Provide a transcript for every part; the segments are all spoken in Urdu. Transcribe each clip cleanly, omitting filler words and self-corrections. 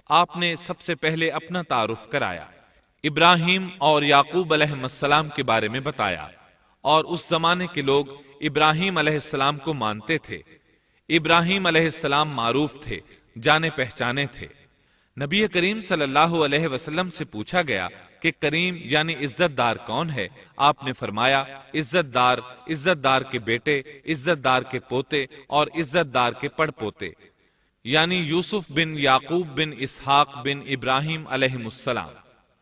آپ نے سب سے پہلے اپنا تعارف کرایا، ابراہیم اور یعقوب علیہ السلام کے بارے میں بتایا، اور اس زمانے کے لوگ ابراہیم علیہ السلام کو مانتے تھے۔ ابراہیم علیہ السلام معروف تھے، جانے پہچانے تھے۔ نبی کریم صلی اللہ علیہ وسلم سے پوچھا گیا کہ کریم یعنی عزت دار کون ہے؟ آپ نے فرمایا عزت دار کے بیٹے، عزت دار کے پوتے اور عزت دار کے پڑ پوتے، یعنی یوسف بن یعقوب بن اسحاق بن ابراہیم علیہ السلام۔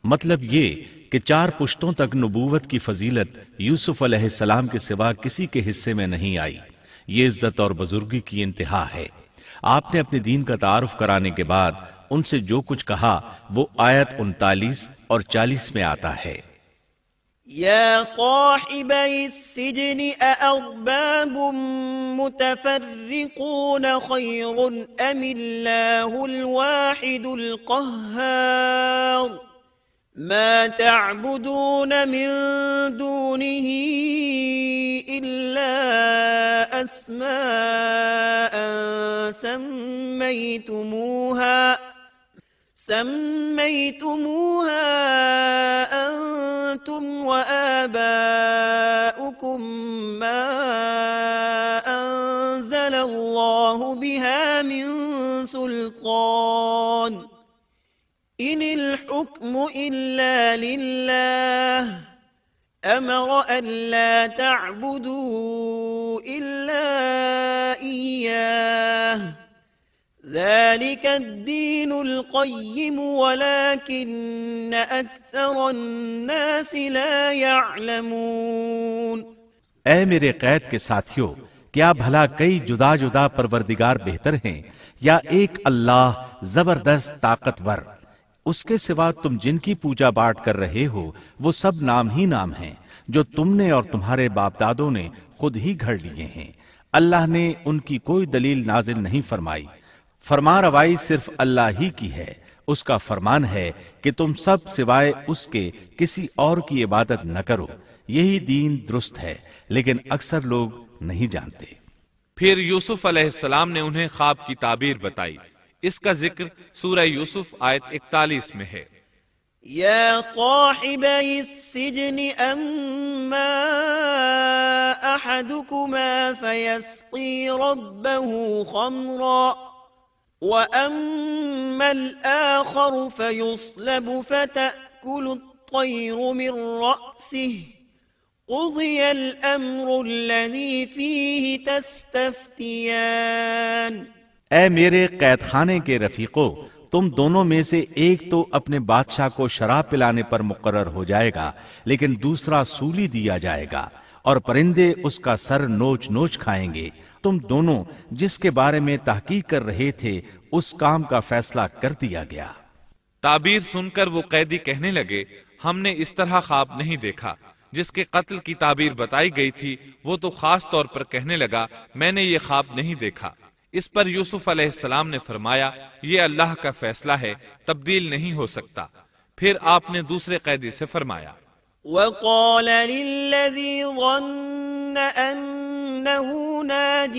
مطلب یہ کہ 4 پشتوں تک نبوت کی فضیلت یوسف علیہ السلام کے سوا کسی کے حصے میں نہیں آئی۔ یہ عزت اور بزرگی کی انتہا ہے۔ آپ نے اپنے دین کا تعارف کرانے کے بعد ان سے جو کچھ کہا وہ آیت 39 اور 40 میں آتا ہے۔ يا صاحبي السجن أأرباب متفرقون خير أم الله الواحد القهار ما تعبدون من دونه إلا أسماء سميتموها أنتم وآباؤكم ما أنزل الله بها من سلطان إن الحكم إلا لله أمر ألا تعبدوا إلا إياه ذلك الدين القيم ولكن أكثر الناس لا يعلمون۔ اے میرے قید کے ساتھیو، کیا بھلا کئی جدا جدا پروردگار بہتر ہیں یا ایک اللہ زبردست طاقتور؟ اس کے سوا تم جن کی پوجا پاٹ کر رہے ہو وہ سب نام ہی نام ہیں جو تم نے اور تمہارے باپ دادوں نے خود ہی گھڑ لیے ہیں۔ اللہ نے ان کی کوئی دلیل نازل نہیں فرمائی۔ فرما روائی صرف اللہ ہی کی ہے۔ اس کا فرمان ہے کہ تم سب سوائے اس کے کسی اور کی عبادت نہ کرو، یہی دین درست ہے، لیکن اکثر لوگ نہیں جانتے۔ پھر یوسف علیہ السلام نے انہیں خواب کی تعبیر بتائی۔ اس کا ذکر سورہ یوسف آیت 41 میں ہے۔ يا صاحبي السجن أما أحدكما فيسقي ربه خمرا وأما الآخر فيصلب فتأكل الطير من رأسه قضي الأمر الذي فيه تستفتيان۔ اے میرے قید خانے کے رفیقو، تم دونوں میں سے ایک تو اپنے بادشاہ کو شراب پلانے پر مقرر ہو جائے گا، لیکن دوسرا سولی دیا جائے گا اور پرندے اس کا سر نوچ نوچ کھائیں گے۔ تم دونوں جس کے بارے میں تحقیق کر رہے تھے اس کام کا فیصلہ کر دیا گیا۔ تعبیر سن کر وہ قیدی کہنے لگے ہم نے اس طرح خواب نہیں دیکھا۔ جس کے قتل کی تعبیر بتائی گئی تھی وہ تو خاص طور پر کہنے لگا میں نے یہ خواب نہیں دیکھا۔ اس پر یوسف علیہ السلام نے فرمایا یہ اللہ کا فیصلہ ہے، تبدیل نہیں ہو سکتا۔ پھر آپ نے دوسرے قیدی سے فرمایا وقال للذي ظن أنه ناج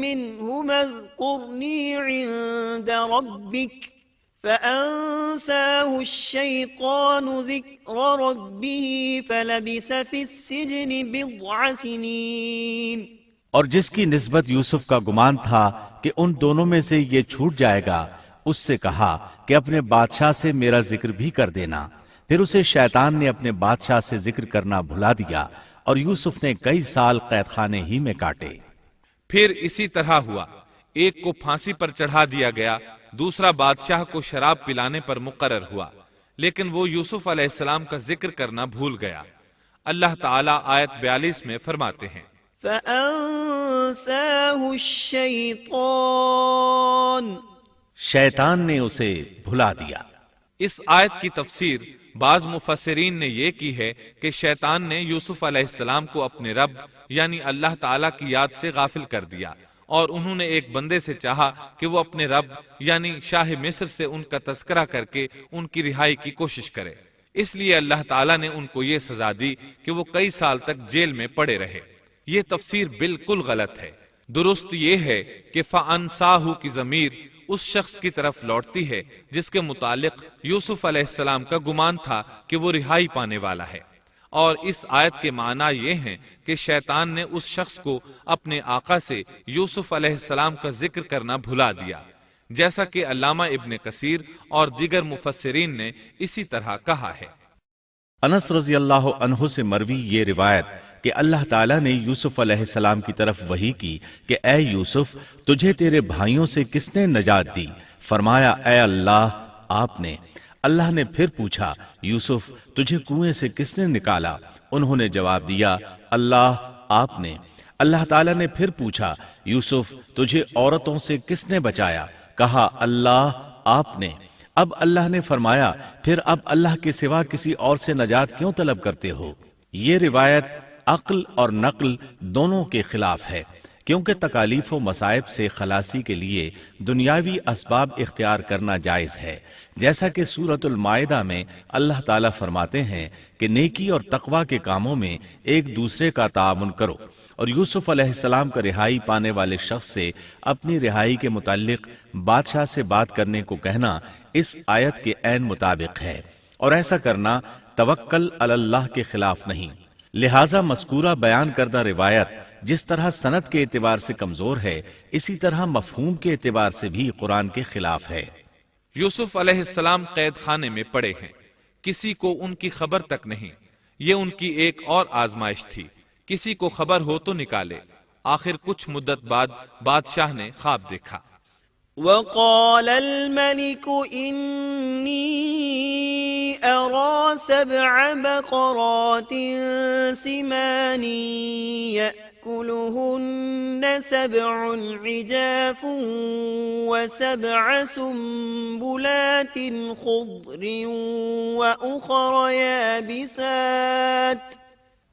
منهما اذكرني عند ربك فأنساه الشيطان ذكر ربه فلبث في السجن بضع سنين۔ اور جس کی نسبت یوسف کا گمان تھا کہ ان دونوں میں سے یہ چھوٹ جائے گا، اس سے کہا کہ اپنے بادشاہ سے میرا ذکر بھی کر دینا۔ پھر اسے شیطان نے اپنے بادشاہ سے ذکر کرنا بھلا دیا اور یوسف نے کئی سال قید خانے ہی میں کاٹے۔ پھر اسی طرح ہوا، ایک کو پھانسی پر چڑھا دیا گیا، دوسرا بادشاہ کو شراب پلانے پر مقرر ہوا، لیکن وہ یوسف علیہ السلام کا ذکر کرنا بھول گیا۔ اللہ تعالیٰ آیت 42 میں فرماتے ہیں فَأَنسَاهُ الشَّيْطَانُ، شیطان نے اسے بھلا دیا۔ اس آیت کی تفسیر بعض مفسرین نے یہ کی ہے کہ شیطان نے یوسف علیہ السلام کو اپنے رب یعنی اللہ تعالیٰ کی یاد سے غافل کر دیا، اور انہوں نے ایک بندے سے چاہا کہ وہ اپنے رب یعنی شاہ مصر سے ان کا تذکرہ کر کے ان کی رہائی کی کوشش کرے۔ اس لیے اللہ تعالیٰ نے ان کو یہ سزا دی کہ وہ کئی سال تک جیل میں پڑے رہے۔ یہ تفسیر بالکل غلط ہے۔ درست یہ ہے کہ فَأَنْسَاهُ کی ضمیر اس شخص کی طرف لوٹتی ہے جس کے متعلق یوسف علیہ السلام کا گمان تھا کہ وہ رہائی پانے والا ہے، اور اس آیت کے معنی یہ ہیں کہ شیطان نے اس شخص کو اپنے آقا سے یوسف علیہ السلام کا ذکر کرنا بھلا دیا، جیسا کہ علامہ ابن کثیر اور دیگر مفسرین نے اسی طرح کہا ہے۔ انس رضی اللہ عنہ سے مروی یہ روایت کہ اللہ تعالیٰ نے یوسف علیہ السلام کی طرف وحی کی کہ اے یوسف، تجھے تیرے بھائیوں سے کس نے نجات دی؟ فرمایا اے اللہ، آپ نے۔ اللہ نے پھر پوچھا یوسف، تجھے کنویں سے کس نے نکالا؟ انہوں نے جواب دیا اللہ، آپ نے۔ اللہ تعالیٰ نے پھر پوچھا یوسف، تجھے عورتوں سے کس نے بچایا؟ کہا اللہ، آپ نے۔ اب اللہ نے فرمایا پھر اب اللہ کے سوا کسی اور سے نجات کیوں طلب کرتے ہو؟ یہ روایت عقل اور نقل دونوں کے خلاف ہے، کیونکہ تکالیف و مصائب سے خلاصی کے لیے دنیاوی اسباب اختیار کرنا جائز ہے، جیسا کہ سورۃ المائدہ میں اللہ تعالیٰ فرماتے ہیں کہ نیکی اور تقوی کے کاموں میں ایک دوسرے کا تعاون کرو، اور یوسف علیہ السلام کا رہائی پانے والے شخص سے اپنی رہائی کے متعلق بادشاہ سے بات کرنے کو کہنا اس آیت کے عین مطابق ہے، اور ایسا کرنا توکل علی اللہ کے خلاف نہیں۔ لہذا مذکورہ بیان کردہ روایت جس طرح سند کے اعتبار سے کمزور ہے، اسی طرح مفہوم کے اعتبار سے بھی قرآن کے خلاف ہے۔ یوسف علیہ السلام قید خانے میں پڑے ہیں، کسی کو ان کی خبر تک نہیں۔ یہ ان کی ایک اور آزمائش تھی، کسی کو خبر ہو تو نکالے۔ آخر کچھ مدت بعد بادشاہ نے خواب دیکھا۔ وقال الملك إني أرى 7 بقرات سمان يأكلهن 7 عجاف و7 سنبلات خضر وأخر يابسات۔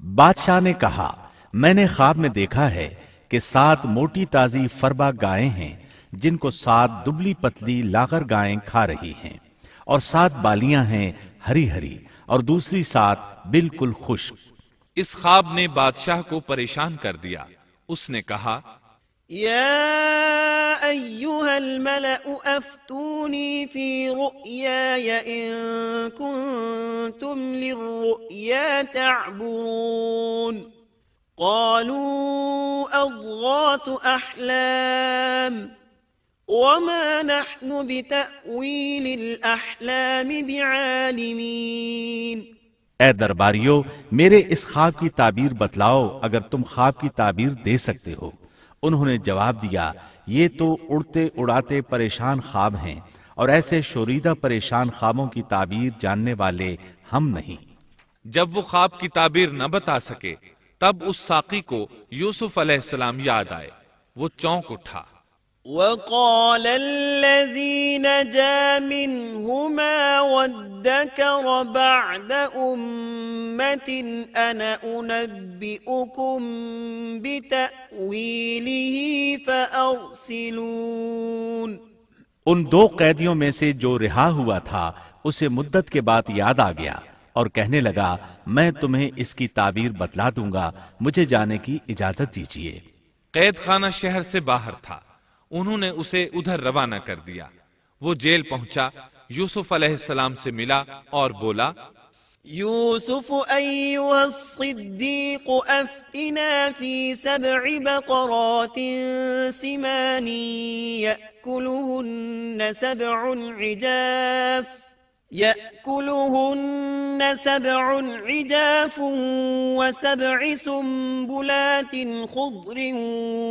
بادشاہ نے کہا میں نے خواب میں دیکھا ہے کہ 7 موٹی تازی فربا گائیں ہیں جن کو 7 دبلی پتلی لاغر گائیں کھا رہی ہیں، اور 7 بالیاں ہیں ہری ہری اور دوسری 7 بالکل خشک۔ اس خواب نے بادشاہ کو پریشان کر دیا۔ اس نے کہا يا أيها الملأ أفتوني في رؤياي إن كنتم للرؤيا تعبرون قالوا أضغاث أحلام وما نحن بتأويل الأحلام بعالمين۔ اے درباریو، میرے اس خواب کی تعبیر بتلاؤ اگر تم خواب کی تعبیر دے سکتے ہو۔ انہوں نے جواب دیا یہ تو اڑتے اڑاتے پریشان خواب ہیں، اور ایسے شوریدہ پریشان خوابوں کی تعبیر جاننے والے ہم نہیں۔ جب وہ خواب کی تعبیر نہ بتا سکے تب اس ساقی کو یوسف علیہ السلام یاد آئے۔ وہ چونک اٹھا۔ وقال الذي نجا منهما وادكر بعد أمة أنا أنبئكم بتأويله فأرسلون۔ ان 2 قیدیوں میں سے جو رہا ہوا تھا اسے مدت کے بعد یاد آ گیا اور کہنے لگا میں تمہیں اس کی تعبیر بتلا دوں گا، مجھے جانے کی اجازت دیجیے۔ قید خانہ شہر سے باہر تھا، انہوں نے اسے ادھر روانہ کر دیا۔ وہ جیل پہنچا، یوسف علیہ السلام سے ملا اور بولا يوسف أيها الصديق أفتنا في 7 بقرات سمان يأكلهن 7 عجاف و7 سنبلات خضر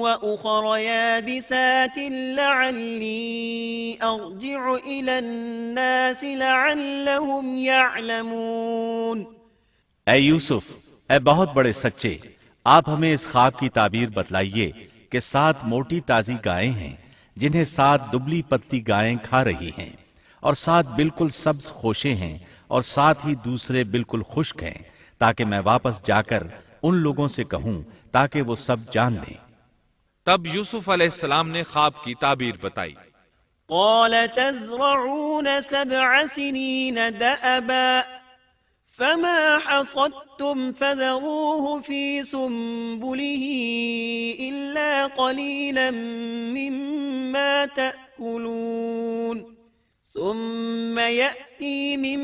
وأخر يابسات لعلي أرجع إلى الناس لعلهم يعلمون۔ اے یوسف، اے بہت بڑے سچے، آپ ہمیں اس خواب کی تعبیر بتلائیے کہ 7 موٹی تازی گائیں ہیں جنہیں 7 دبلی پتلی گائیں کھا رہی ہیں، اور 7 بالکل سبز خوشے ہیں، اور 7 ہی دوسرے بالکل خشک ہیں، تاکہ میں واپس جا کر ان لوگوں سے کہوں تاکہ وہ سب جان لیں۔ تب یوسف علیہ السلام نے خواب کی تعبیر بتائی۔ قال تزرعون 7 سنين دأبا فما حصدتم فذروه في سنبله إلا قليلا مما تأكلون يأكلون ثم يأتي من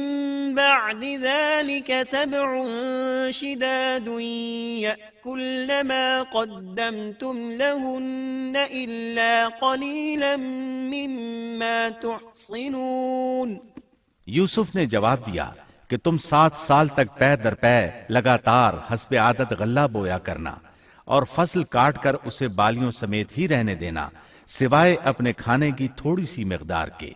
بعد ذلك 7 شداد يأكلن ما قدمتم لهن إلا قليلا مما تحصنون۔ یوسف نے جواب دیا کہ تم 7 سال تک پے در پے لگاتار حسب عادت غلہ بویا کرنا اور فصل کاٹ کر اسے بالیوں سمیت ہی رہنے دینا سوائے اپنے کھانے کی تھوڑی سی مقدار کے۔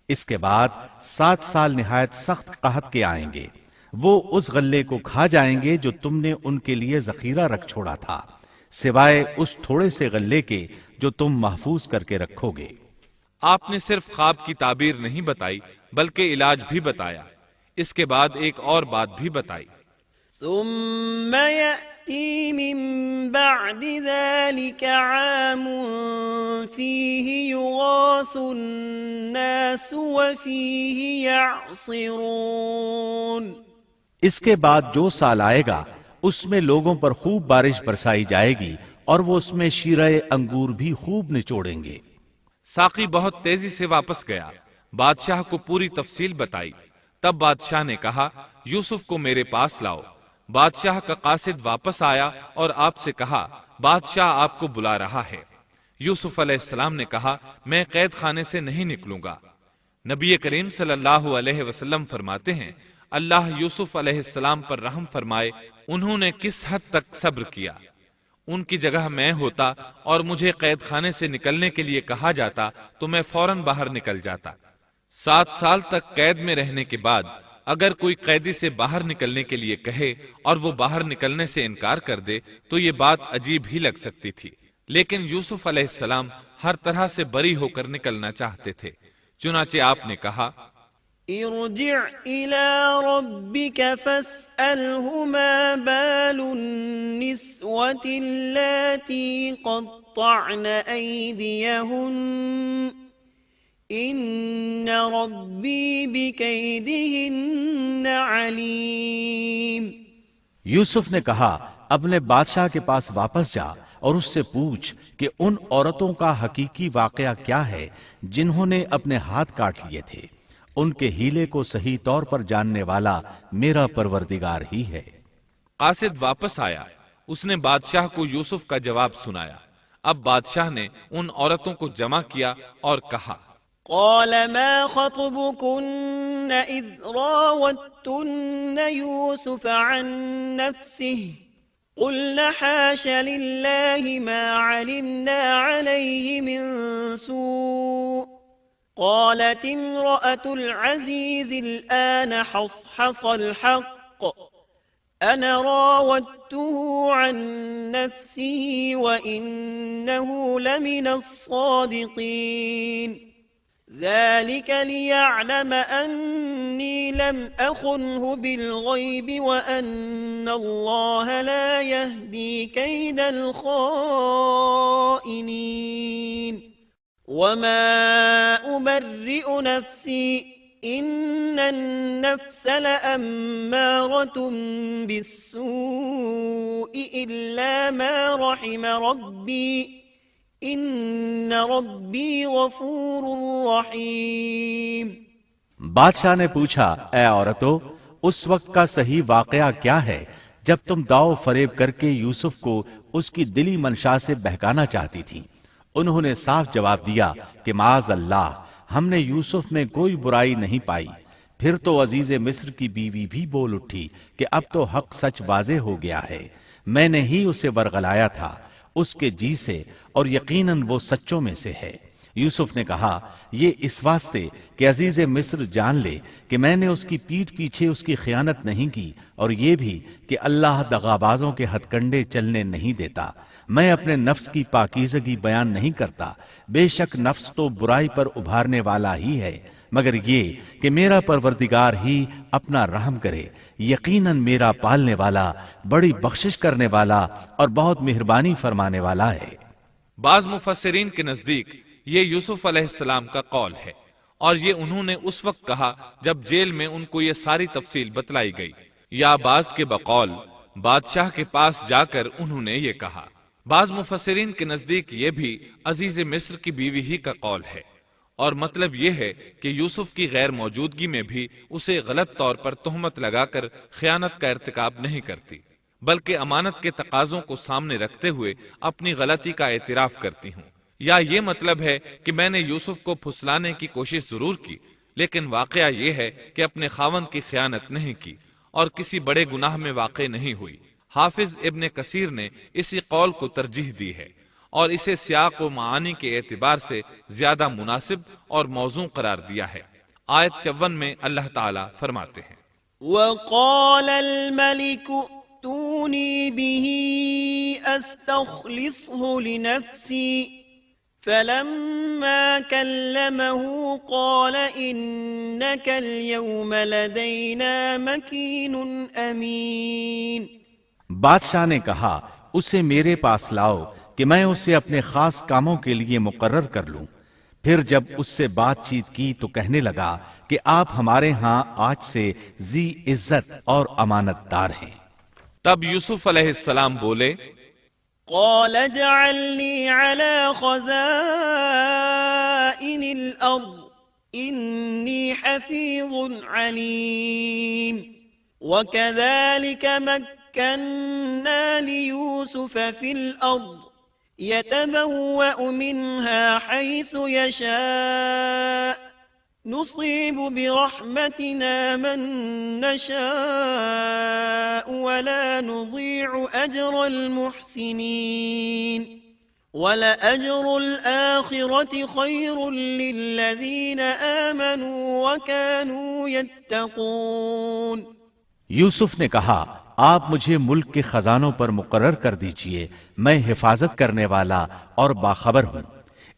اس کے بعد 7 سال نہایت سخت قحط کے آئیں گے، وہ اس غلے کو کھا جائیں گے جو تم نے ان کے لیے ذخیرہ رکھ چھوڑا تھا سوائے اس تھوڑے سے غلے کے جو تم محفوظ کر کے رکھو گے۔ آپ نے صرف خواب کی تعبیر نہیں بتائی بلکہ علاج بھی بتایا۔ اس کے بعد ایک اور بات بھی بتائی۔ ثم يأتي من بعد ذلك عام فيه يغاث الناس وفيه يعصرون۔ اس کے بعد جو سال آئے گا اس میں لوگوں پر خوب بارش برسائی جائے گی اور وہ اس میں شیرہ انگور بھی خوب نچوڑیں گے۔ ساقی بہت تیزی سے واپس گیا، بادشاہ کو پوری تفصیل بتائی۔ تب بادشاہ نے کہا یوسف کو میرے پاس لاؤ۔ بادشاہ کا قاصد واپس آیا اور آپ سے کہا بادشاہ آپ کو بلا رہا ہے۔ یوسف علیہ السلام نے کہا میں قید خانے سے نہیں نکلوں گا۔ نبی کریم صلی اللہ علیہ وسلم فرماتے ہیں اللہ یوسف علیہ السلام پر رحم فرمائے، انہوں نے کس حد تک صبر کیا۔ ان کی جگہ میں ہوتا اور مجھے قید خانے سے نکلنے کے لیے کہا جاتا تو میں فوراً باہر نکل جاتا۔ 7 سال تک قید میں رہنے کے بعد اگر کوئی قیدی سے باہر نکلنے کے لیے کہے اور وہ باہر نکلنے سے انکار کر دے تو یہ بات عجیب ہی لگ سکتی تھی، لیکن یوسف علیہ السلام ہر طرح سے بری ہو کر نکلنا چاہتے تھے۔ چنانچہ آپ نے کہا ارجع إلى ربك فاسأله ما بال النسوة اللاتي قطعن أيديهن إن ربي بكيدهن عليم۔ یوسف نے کہا اپنے بادشاہ کے پاس واپس جا اور اس سے پوچھ کہ ان عورتوں کا حقیقی واقعہ کیا ہے جنہوں نے اپنے ہاتھ کاٹ لیے تھے۔ ان کے ہیلے کو صحیح طور پر جاننے والا میرا پروردگار ہی ہے۔ قاصد واپس آیا، اس نے بادشاہ کو یوسف کا جواب سنایا۔ اب بادشاہ نے ان عورتوں کو جمع کیا اور کہا قال ما خطبكن إذ راوتن يوسف عن نفسه قلنا حاش لله ما علمنا عليه من سوء قالت امرأة العزيز الآن حصحص الحق أنا راودته عن نفسه وإنه لمن الصادقين ذلك ليعلم أني لم أخنه بالغيب وأن الله لا يهدي كيد الخائنين وما أبرئ نفسي إن النفس لأمارة بالسوء إلا ما رحم ربي ان ربی غفور رحیم۔ بادشاہ نے پوچھا اے عورتو اس وقت کا صحیح واقعہ کیا ہے جب تم داؤ فریب کر کے یوسف کو اس کی دلی منشا سے بہکانا چاہتی تھی؟ انہوں نے صاف جواب دیا کہ معاذ اللہ ہم نے یوسف میں کوئی برائی نہیں پائی۔ پھر تو عزیز مصر کی بیوی بھی بول اٹھی کہ اب تو حق سچ واضح ہو گیا ہے، میں نے ہی اسے ورغلایا تھا اس کے جی سے اور یقیناً وہ سچوں میں سے ہے۔ یوسف نے کہا یہ اس واسطے کہ عزیز مصر جان لے کہ میں نے اس کی پیٹھ پیچھے اس کی خیانت نہیں کی، اور یہ بھی کہ اللہ دغابازوں کے ہتھ کنڈے چلنے نہیں دیتا۔ میں اپنے نفس کی پاکیزگی بیان نہیں کرتا، بے شک نفس تو برائی پر ابھارنے والا ہی ہے، مگر یہ کہ میرا پروردگار ہی اپنا رحم کرے، یقیناً میرا پالنے والا بڑی بخشش کرنے والا اور بہت مہربانی فرمانے والا ہے۔ بعض مفسرین کے نزدیک یہ یوسف علیہ السلام کا قول ہے، اور یہ انہوں نے اس وقت کہا جب جیل میں ان کو یہ ساری تفصیل بتلائی گئی، یا بعض کے بقول بادشاہ کے پاس جا کر انہوں نے یہ کہا۔ بعض مفسرین کے نزدیک یہ بھی عزیز مصر کی بیوی ہی کا قول ہے، اور مطلب یہ ہے کہ یوسف کی غیر موجودگی میں بھی اسے غلط طور پر تہمت لگا کر خیانت کا ارتکاب نہیں کرتی، بلکہ امانت کے تقاضوں کو سامنے رکھتے ہوئے اپنی غلطی کا اعتراف کرتی ہوں۔ یا یہ مطلب ہے کہ میں نے یوسف کو پھسلانے کی کوشش ضرور کی، لیکن واقعہ یہ ہے کہ اپنے خاوند کی خیانت نہیں کی اور کسی بڑے گناہ میں واقع نہیں ہوئی۔ حافظ ابن کثیر نے اسی قول کو ترجیح دی ہے اور اسے سیاق و معانی کے اعتبار سے زیادہ مناسب اور موزوں قرار دیا ہے۔ آیت 54 میں اللہ تعالیٰ فرماتے ہیں وقال الملك ائتوني به استخلصه لنفسي فلما كلمه قال إنك اليوم لدينا مكين أمين۔ بادشاہ نے کہا اسے میرے پاس لاؤ کہ میں اسے اپنے خاص کاموں کے لیے مقرر کر لوں۔ پھر جب اس سے بات چیت کی تو کہنے لگا کہ آپ ہمارے ہاں آج سے ذی عزت اور امانت دار ہیں۔ تب یوسف علیہ السلام بولے قال اجعلني على خزائن الأرض إني حفيظ عليم وكذلك مكنا ليوسف في الأرض يتبوأ منها حيث يشاء نصيب برحمتنا من نشاء ولا نضيع أجر المحسنين ولأجر الآخرة خير للذين آمنوا وكانوا يتقون۔ یوسف نے کہا آپ مجھے ملک کے خزانوں پر مقرر کر دیجئے، میں حفاظت کرنے والا اور باخبر ہوں۔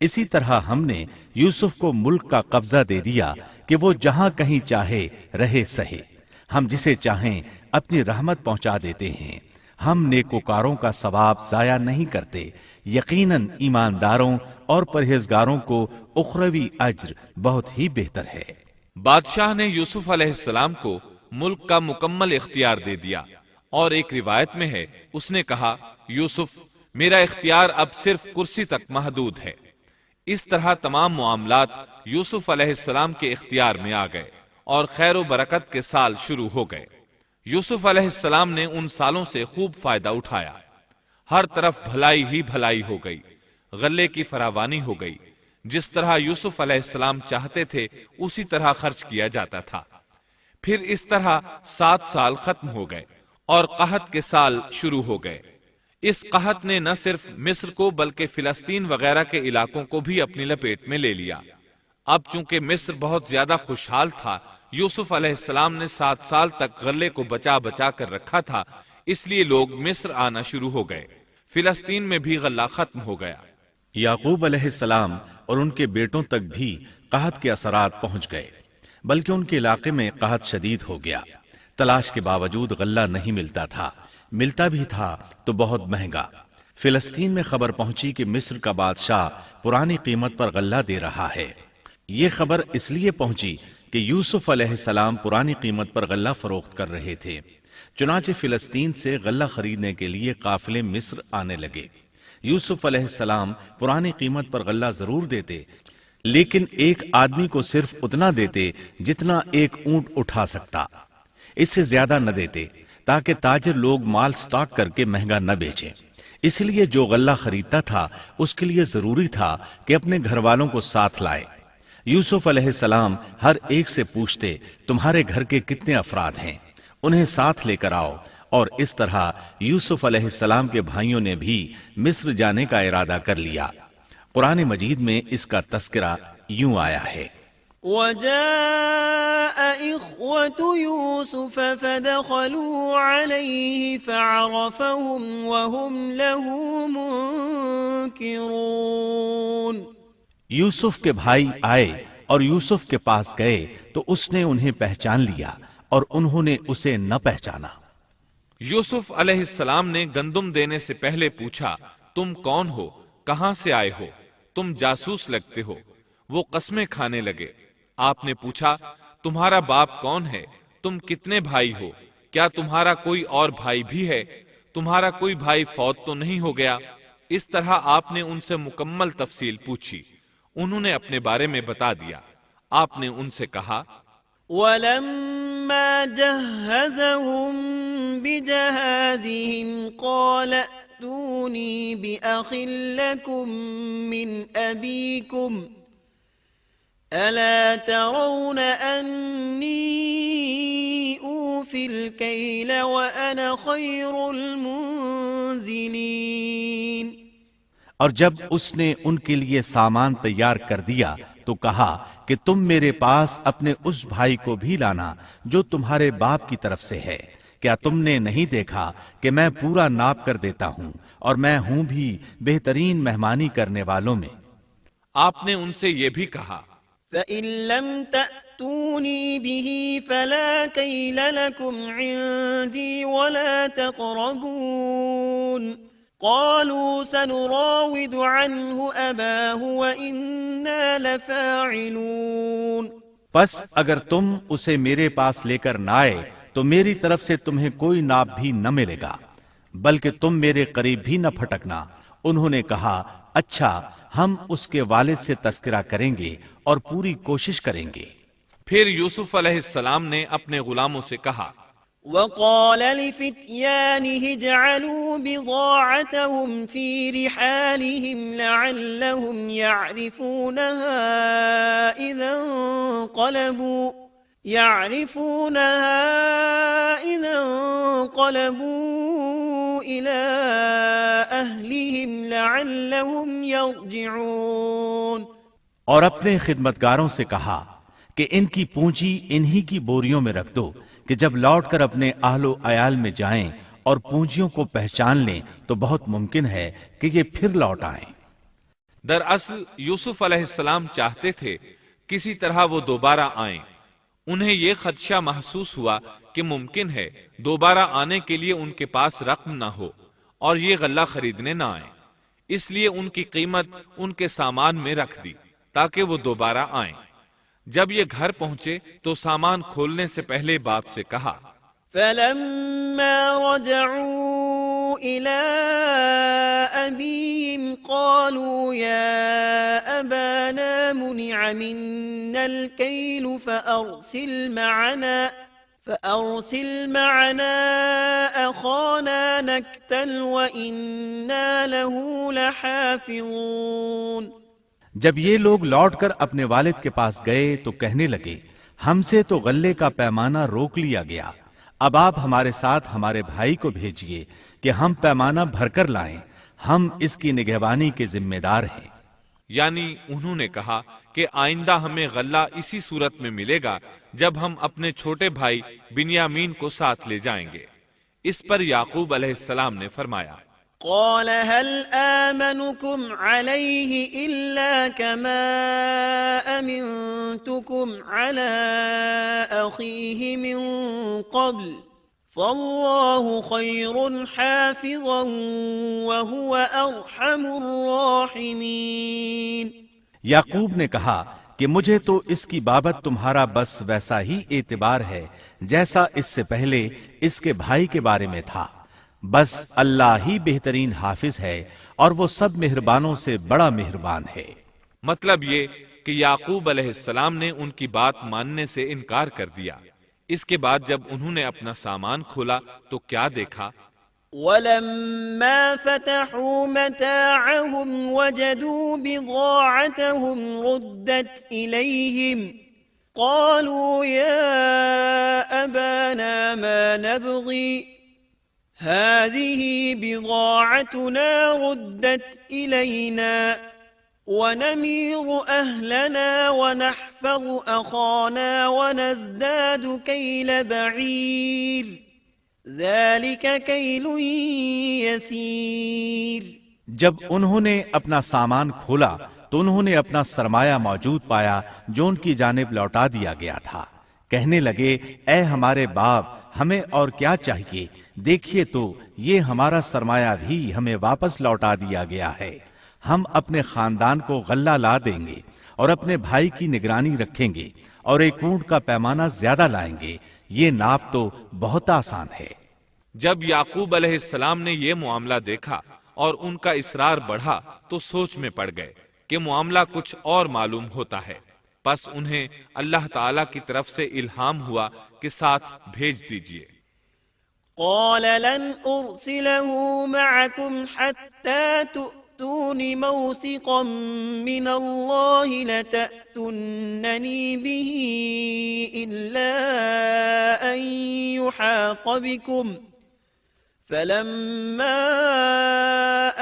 اسی طرح ہم نے یوسف کو ملک کا قبضہ دے دیا کہ وہ جہاں کہیں چاہے رہے سہے، ہم جسے چاہیں اپنی رحمت پہنچا دیتے ہیں۔ ہم نیکوکاروں کا ثواب ضائع نہیں کرتے، یقیناً ایمانداروں اور پرہیزگاروں کو اخروی اجر بہت ہی بہتر ہے۔ بادشاہ نے یوسف علیہ السلام کو ملک کا مکمل اختیار دے دیا، اور ایک روایت میں ہے اس نے کہا یوسف میرا اختیار اب صرف کرسی تک محدود ہے۔ اس طرح تمام معاملات یوسف علیہ السلام کے اختیار میں آ گئے اور خیر و برکت کے سال شروع ہو گئے۔ یوسف علیہ السلام نے ان سالوں سے خوب فائدہ اٹھایا، ہر طرف بھلائی ہی بھلائی ہو گئی، غلے کی فراوانی ہو گئی، جس طرح یوسف علیہ السلام چاہتے تھے اسی طرح خرچ کیا جاتا تھا۔ پھر اس طرح 7 سال ختم ہو گئے اور قحط کے سال شروع ہو گئے۔ اس قحط نے نہ صرف مصر کو بلکہ فلسطین وغیرہ کے علاقوں کو بھی اپنی لپیٹ میں لے لیا۔ اب چونکہ مصر بہت زیادہ خوشحال تھا، یوسف علیہ السلام نے 7 سال تک غلے کو بچا بچا کر رکھا تھا، اس لیے لوگ مصر آنا شروع ہو گئے۔ فلسطین میں بھی غلہ ختم ہو گیا۔ یعقوب علیہ السلام اور ان کے بیٹوں تک بھی قحط کے اثرات پہنچ گئے، بلکہ ان کے علاقے میں قحط شدید ہو گیا۔ تلاش کے باوجود غلہ نہیں ملتا تھا، ملتا بھی تھا تو بہت مہنگا۔ فلسطین میں خبر پہنچی کہ مصر کا بادشاہ پرانی قیمت پر غلہ دے رہا ہے۔ یہ خبر اس لیے پہنچی کہ یوسف علیہ السلام پرانی قیمت پر غلہ فروخت کر رہے تھے۔ چنانچہ فلسطین سے غلہ خریدنے کے لیے قافلے مصر آنے لگے۔ یوسف علیہ السلام پرانی قیمت پر غلہ ضرور دیتے، لیکن ایک آدمی کو صرف اتنا دیتے جتنا ایک اونٹ اٹھا سکتا، اس سے زیادہ نہ دیتے، تاکہ تاجر لوگ مال سٹاک کر کے مہنگا نہ بیچیں۔ اس لیے جو غلہ خریدتا تھا اس کے لیے ضروری تھا کہ اپنے گھر والوں کو ساتھ لائے۔ یوسف علیہ السلام ہر ایک سے پوچھتے تمہارے گھر کے کتنے افراد ہیں، انہیں ساتھ لے کر آؤ، اور اس طرح یوسف علیہ السلام کے بھائیوں نے بھی مصر جانے کا ارادہ کر لیا۔ قرآن مجید میں اس کا تذکرہ یوں آیا ہے وجاء إخوة يوسف فدخلوا عليه فعرفهم وهم له منكرون۔ یوسف کے بھائی آئے اور یوسف کے پاس گئے تو اس نے انہیں پہچان لیا اور انہوں نے اسے نہ پہچانا۔ یوسف علیہ السلام نے گندم دینے سے پہلے پوچھا تم کون ہو، کہاں سے آئے ہو، تم جاسوس لگتے ہو۔ وہ قسمیں کھانے لگے۔ آپ نے پوچھا تمہارا باپ کون ہے، تم کتنے بھائی ہو، کیا تمہارا کوئی اور بھائی بھی ہے، تمہارا کوئی بھائی فوت تو نہیں ہو گیا؟ اس طرح آپ نے ان سے مکمل تفصیل پوچھی۔ انہوں نے اپنے بارے میں بتا دیا۔ آپ نے ان سے کہا، وَلَمَّا جَهَّزَهُم بِجَهَازِهِمْ قَالَ ائْتُونِي بِأَخٍ لَّكُم مِّنْ أَبِيكُمْ أَلَا تَرَوْنَ أَنِّي أُوفِي الْكَيْلَ وَأَنَا خَيْرُ الْمُنزِلِينَ۔ اور جب اس نے ان کے لیے سامان تیار کر دیا تو کہا کہ تم میرے پاس اپنے اس بھائی کو بھی لانا جو تمہارے باپ کی طرف سے ہے۔ کیا تم نے نہیں دیکھا کہ میں پورا ناپ کر دیتا ہوں اور میں ہوں بھی بہترین مہمانی کرنے والوں میں۔ آپ نے ان سے یہ بھی کہا، فَإِن لَّمْ تَأْتُونِي بِهِ فَلَا كَيْلَ لَكُمْ عِندِي وَلَا تَقْرَبُونَ۔ قالوا سنراود عنه أباه وإنا لفاعلون۔ پس اگر تم اسے میرے پاس لے کر نہ آئے تو میری طرف سے تمہیں کوئی ناپ بھی نہ ملے گا، بلکہ تم میرے قریب بھی نہ پھٹکنا۔ انہوں نے کہا، اچھا ہم اس کے والد سے تذکرہ کریں گے اور پوری کوشش کریں گے۔ پھر یوسف علیہ السلام نے اپنے غلاموں سے کہا، وقال لفتيانه اجعلوا بضاعتهم في رحالهم لعلهم يعرفونها إذا انقلبوا إلى أهلهم لعلهم يرجعون۔ اور اپنے خدمتگاروں سے کہا کہ ان کی پونجی انہی کی بوریوں میں رکھ دو کہ جب لوٹ کر اپنے اہل و عیال میں جائیں اور پونجیوں کو پہچان لیں تو بہت ممکن ہے کہ یہ پھر لوٹ آئیں۔ دراصل یوسف علیہ السلام چاہتے تھے کسی طرح وہ دوبارہ آئیں۔ انہیں یہ خدشہ محسوس ہوا کہ ممکن ہے دوبارہ آنے کے لیے ان کے پاس رقم نہ ہو اور یہ غلہ خریدنے نہ آئیں، اس لیے ان کی قیمت ان کے سامان میں رکھ دی تاکہ وہ دوبارہ آئیں۔ جب یہ گھر پہنچے تو سامان کھولنے سے پہلے باپ سے کہا، فَلَمَّا رَجَعُوا إِلَىٰ أَبِيهِمْ قَالُوا يَا أَبَانَا مُنِعَ مِنَّا الْكَيْلُ فَأَرْسِلْ مَعَنَا أَخَانَا نَكْتَلْ وَإِنَّا لَهُ لَحَافِظُونَ۔ جب یہ لوگ لوٹ کر اپنے والد کے پاس گئے تو کہنے لگے، ہم سے تو غلے کا پیمانہ روک لیا گیا، اب آپ ہمارے ساتھ ہمارے بھائی کو بھیجیے کہ ہم پیمانہ بھر کر لائیں، ہم اس کی نگہبانی کے ذمہ دار ہیں۔ یعنی انہوں نے کہا کہ آئندہ ہمیں غلہ اسی صورت میں ملے گا جب ہم اپنے چھوٹے بھائی بنیامین کو ساتھ لے جائیں گے۔ اس پر یعقوب علیہ السلام نے فرمایا، قال هل آمنكم عليه إلا كما أمنتكم على أخيه من قبل فالله خير حافظا وهو أرحم الراحمين۔ یعقوب نے کہا کہ مجھے تو اس کی بابت تمہارا بس ویسا ہی اعتبار ہے جیسا اس سے پہلے اس کے بھائی کے بارے میں تھا، بس اللہ ہی بہترین حافظ ہے اور وہ سب مہربانوں سے بڑا مہربان ہے۔ مطلب یہ کہ یعقوب علیہ السلام نے ان کی بات ماننے سے انکار کر دیا۔ اس کے بعد جب انہوں نے اپنا سامان کھولا تو کیا دیکھا، وَلَمَّا فَتَحُوا مَتَاعَهُمْ وَجَدُوا بِضَاعَتَهُمْ رُدَّتْ إِلَيْهِمْ قَالُوا يَا أَبَانَا مَا نَبْغِي هذه بضاعتنا ردت إلينا ونمير أهلنا ونحفظ أخانا ونزداد كيل بعير ذلك كيل يسير۔ جب انہوں نے اپنا سامان کھولا تو انہوں نے اپنا سرمایہ موجود پایا جو ان کی جانب لوٹا دیا گیا تھا۔ کہنے لگے، اے ہمارے باپ، ہمیں اور کیا چاہیے، دیکھیے تو یہ ہمارا سرمایہ بھی ہمیں واپس لوٹا دیا گیا ہے۔ ہم اپنے خاندان کو غلہ لا دیں گے اور اپنے بھائی کی نگرانی رکھیں گے اور ایک اونٹ کا پیمانہ زیادہ لائیں گے، یہ ناپ تو بہت آسان ہے۔ جب یعقوب علیہ السلام نے یہ معاملہ دیکھا اور ان کا اصرار بڑھا تو سوچ میں پڑ گئے۔ کہ معاملہ کچھ اور معلوم ہوتا ہے، پس انہیں اللہ تعالی کی طرف سے الہام ہوا کہ ساتھ بھیج دیجئے۔ قال لن أرسله معكم حتى تؤتون موثقا من الله لتأتونني به إلا أن يحاط بكم، فلما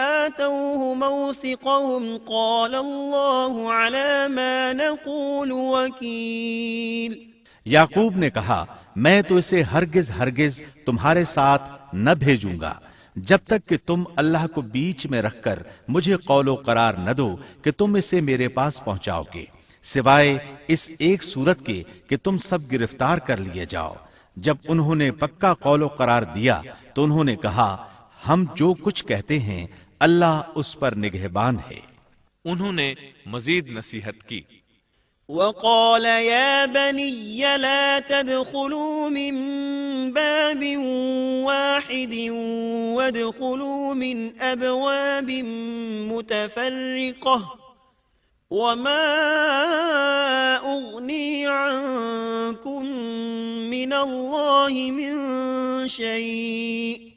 آتوه موثقهم قال الله على ما نقول وكيل۔ یعقوب نے کہا میں تو اسے ہرگز ہرگز تمہارے ساتھ نہ بھیجوں گا جب تک کہ تم اللہ کو بیچ میں رکھ کر مجھے قول و قرار نہ دو کہ تم اسے میرے پاس پہنچاؤ گے، سوائے اس ایک صورت کے کہ تم سب گرفتار کر لیے جاؤ۔ جب انہوں نے پکا قول و قرار دیا تو انہوں نے کہا ہم جو کچھ کہتے ہیں اللہ اس پر نگہبان ہے۔ انہوں نے مزید نصیحت کی۔ وقال يا بني لا تدخلوا من باب واحد وادخلوا من أبواب متفرقة وما أغني عنكم من الله من شيء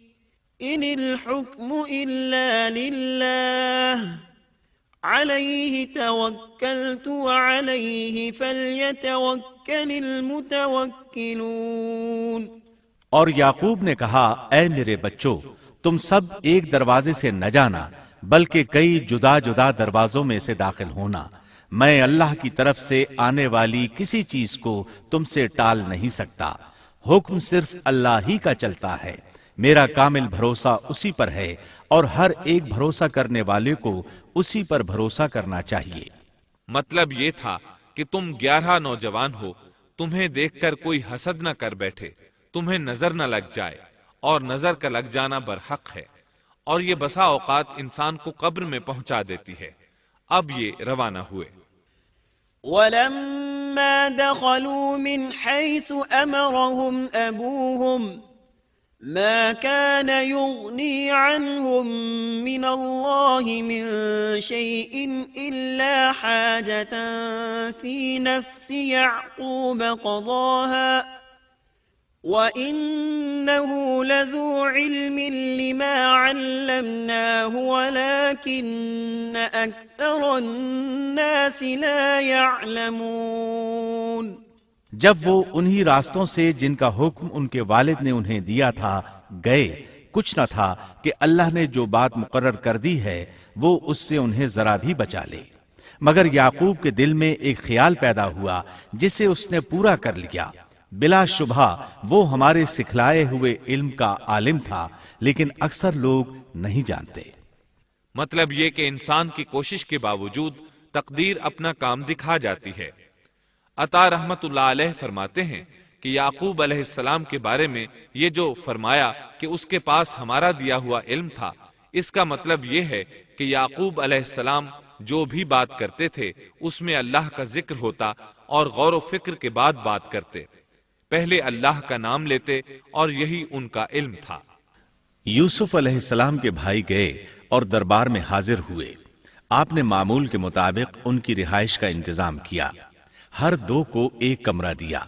إن الحكم إلا لله عليه توكلت وعليه فليتوكل المتوكلون۔ اور یعقوب نے کہا اے میرے بچوں تم سب ایک دروازے سے نہ جانا بلکہ کئی جدا جدا دروازوں میں سے داخل ہونا، میں اللہ کی طرف سے آنے والی کسی چیز کو تم سے ٹال نہیں سکتا، حکم صرف اللہ ہی کا چلتا ہے، میرا کامل بھروسہ اسی پر ہے اور ہر ایک بھروسہ کرنے والے کو اسی پر بھروسہ کرنا چاہیے۔ مطلب یہ تھا کہ تم 11 نوجوان ہو، تمہیں دیکھ کر کوئی حسد نہ کر بیٹھے، تمہیں نظر نہ لگ جائے، اور نظر کا لگ جانا برحق ہے، اور یہ بسا اوقات انسان کو قبر میں پہنچا دیتی ہے۔ اب یہ روانہ ہوئے۔ وَلَمَّا دَخَلُوا مِنْ حَيْثُ أَمَرَهُمْ أَبُوهُمْ ما كان يغني عنهم من الله من شيء إلا حاجة في نفس يعقوب قضاها وإنه لذو علم لما علمناه ولكن أكثر الناس لا يعلمون۔ جب وہ انہی راستوں سے جن کا حکم ان کے والد نے انہیں دیا تھا گئے، کچھ نہ تھا کہ اللہ نے جو بات مقرر کر دی ہے وہ اس سے انہیں ذرا بھی بچا لے، مگر یعقوب کے دل میں ایک خیال پیدا ہوا جسے اس نے پورا کر لیا۔ بلا شبہ وہ ہمارے سکھلائے ہوئے علم کا عالم تھا، لیکن اکثر لوگ نہیں جانتے۔ مطلب یہ کہ انسان کی کوشش کے باوجود تقدیر اپنا کام دکھا جاتی ہے۔ عطا رحمت اللہ علیہ فرماتے ہیں کہ یعقوب علیہ السلام کے بارے میں یہ جو فرمایا کہ اس کے پاس ہمارا دیا ہوا علم تھا، اس کا مطلب یہ ہے کہ یعقوب علیہ السلام جو بھی بات کرتے تھے اس میں اللہ کا ذکر ہوتا اور غور و فکر کے بعد بات کرتے، پہلے اللہ کا نام لیتے، اور یہی ان کا علم تھا۔ یوسف علیہ السلام کے بھائی گئے اور دربار میں حاضر ہوئے۔ آپ نے معمول کے مطابق ان کی رہائش کا انتظام کیا، ہر دو کو ایک کمرہ دیا،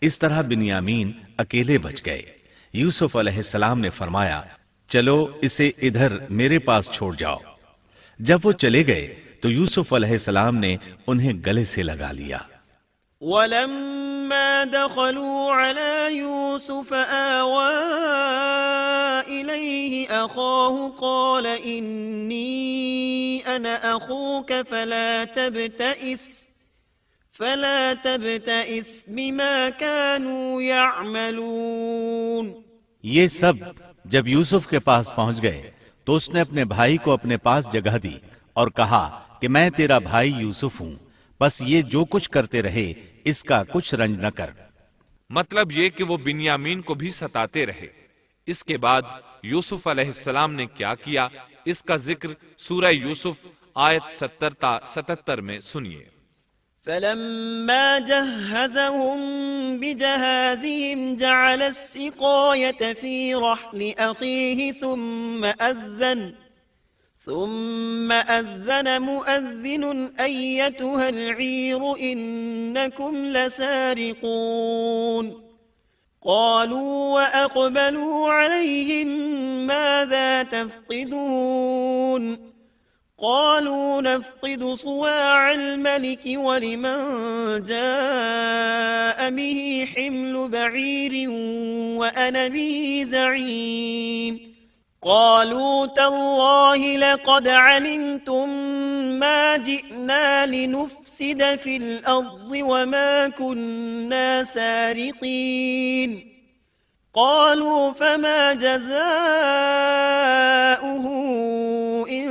اس طرح بنیامین اکیلے بچ گئے۔ یوسف علیہ السلام نے فرمایا چلو اسے ادھر میرے پاس چھوڑ جاؤ۔ جب وہ چلے گئے تو یوسف علیہ السلام نے انہیں گلے سے لگا لیا۔ وَلَمَّا دَخَلُوا عَلَى يُوسُفَ آوَى إِلَيْهِ أَخَاهُ قَالَ إِنِّي أَنَا أَخُوكَ فَلَا تَبْتَئِسْ بِمَا كَانُوا يَعْمَلُونَ۔ یہ سب جب یوسف کے پاس پہنچ گئے تو اس نے اپنے بھائی کو اپنے پاس جگہ دی اور کہا کہ میں تیرا بھائی یوسف ہوں، بس یہ جو کچھ کرتے رہے اس کا کچھ رنج نہ کر۔ مطلب یہ کہ وہ بنیامین کو بھی ستاتے رہے۔ اس کے بعد یوسف علیہ السلام نے کیا کیا، اس کا ذکر سورہ یوسف آیت 70 تا 77 میں سنیے۔ فَلَمَّا جَهَّزَهُم بِجَهَازِهِمْ جَعَلَ السِّقَايَةَ فِي رَحْلِ أَخِيهِ ثم أذن مؤذن أيتها العير إنكم لسارقون قالوا وأقبلوا عليهم ماذا تفقدون قالوا نفقد صواع الملك ولمن جاء به حمل بعير وأنا به زعيم قالوا تالله لقد علمتم ما جئنا لنفسد في الأرض وما كنا سارقين قالوا فما جزاؤه إن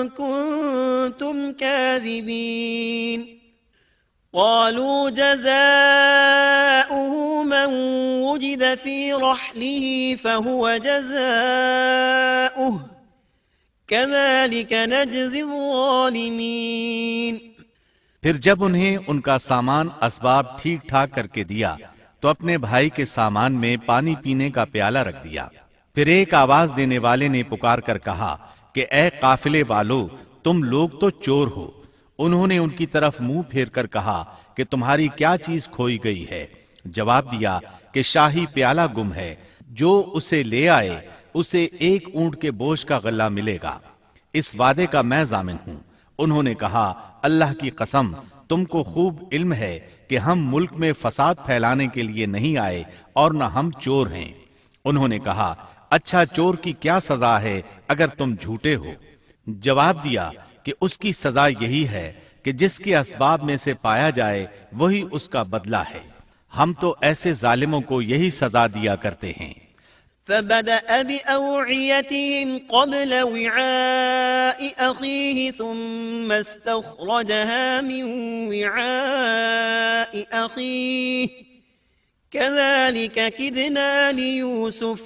كنتم كاذبين قالوا جزاؤه من وجد في رحله فهو جزاؤه كذلك نجزي الظالمين پھر جب انہیں ان کا سامان اسباب ٹھیک ٹھاک کر کے دیا تو اپنے بھائی کے سامان میں پانی پینے کا پیالہ رکھ دیا۔ پھر ایک آواز دینے والے نے پکار کر کہا کہ اے قافلے والو، تم لوگ تو چور ہو۔ انہوں نے ان کی طرف منہ پھیر کر کہا کہ تمہاری کیا چیز کھوئی گئی ہے؟ جواب دیا کہ شاہی پیالہ گم ہے، جو اسے لے آئے اسے ایک اونٹ کے بوجھ کا غلہ ملے گا، اس وعدے کا میں ضامن ہوں۔ انہوں نے کہا اللہ کی قسم، تم کو خوب علم ہے کہ ہم ملک میں فساد پھیلانے کے لیے نہیں آئے اور نہ ہم چور ہیں۔ انہوں نے کہا اچھا چور کی کیا سزا ہے اگر تم جھوٹے ہو؟ جواب دیا کہ اس کی سزا یہی ہے کہ جس کے اسباب میں سے پایا جائے وہی اس کا بدلہ ہے۔ ہم تو ایسے ظالموں کو یہی سزا دیا کرتے ہیں۔ فبدأ بأوعيتهم قبل وعاء أخيه ثم استخرجها من وعاء أخيه كذلك كدنا ليوسف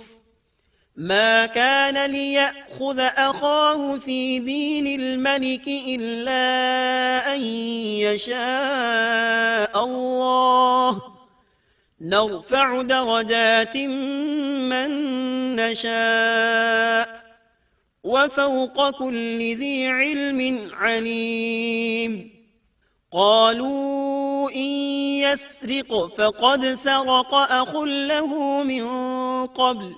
ما كان ليأخذ أخاه في دين الملك إلا أن يشاء الله نرفع درجات من نشاء وفوق كل ذي علم عليم قالوا إن يسرق فقد سرق أخ له من قبل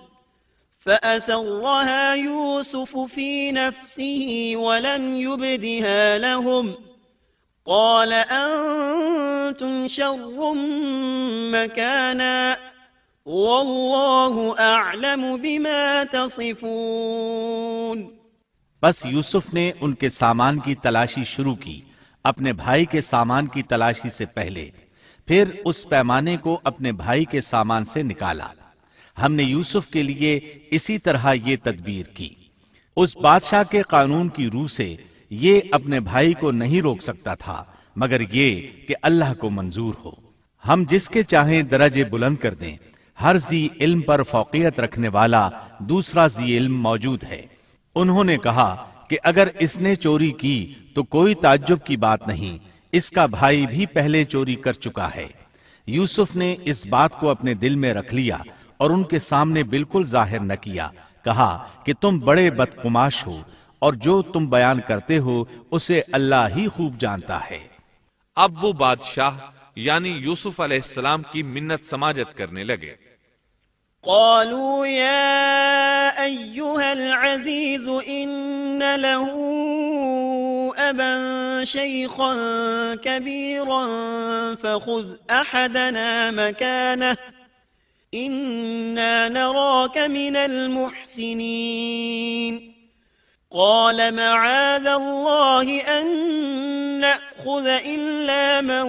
فأسرها يوسف في نفسه ولم يبدها لهم قال أنتم شر مكانا والله أعلم بما تصفون۔ بس یوسف نے ان کے سامان کی تلاشی شروع کی اپنے بھائی کے سامان کی تلاشی سے پہلے، پھر اس پیمانے کو اپنے بھائی کے سامان سے نکالا۔ ہم نے یوسف کے لیے اسی طرح یہ تدبیر کی۔ اس بادشاہ کے قانون کی روح سے یہ اپنے بھائی کو نہیں روک سکتا تھا مگر یہ کہ اللہ کو منظور ہو۔ ہم جس کے چاہیں درجے بلند کر دیں، ہر ذی علم پر فوقیت رکھنے والا دوسرا ذی علم موجود ہے۔ انہوں نے کہا کہ اگر اس نے چوری کی تو کوئی تعجب کی بات نہیں، اس کا بھائی بھی پہلے چوری کر چکا ہے۔ یوسف نے اس بات کو اپنے دل میں رکھ لیا اور ان کے سامنے بالکل ظاہر نہ کیا، کہا کہ تم بڑے بدقماش ہو اور جو تم بیان کرتے ہو اسے اللہ ہی خوب جانتا ہے۔ اب وہ بادشاہ یعنی یوسف علیہ السلام کی منت سماجت کرنے لگے۔ قالوا يا أيها العزيز إن له أبا شيخا كبيرا فخذ أحدنا مكانه إنا نراك من المحسنين قال معاذ الله أن نأخذ إلا من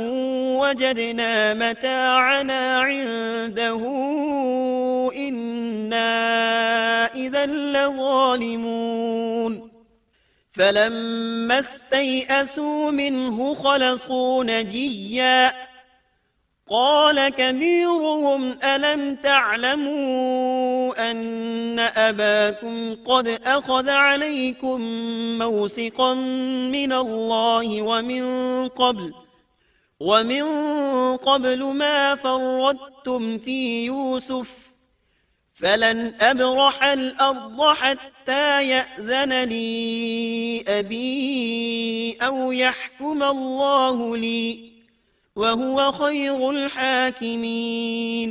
وجدنا متاعنا عنده إنا إذا لظالمون فلما استيئسوا منه خلصوا نجيا قال كبيرهم ألم تعلموا أن أباكم قد أخذ عليكم موثقا من الله ومن قبل ما فرطتم في يوسف فلن أبرح الأرض حتى حتى يأذن لي أبي أو يحكم الله لي وهو خير الحاكمين۔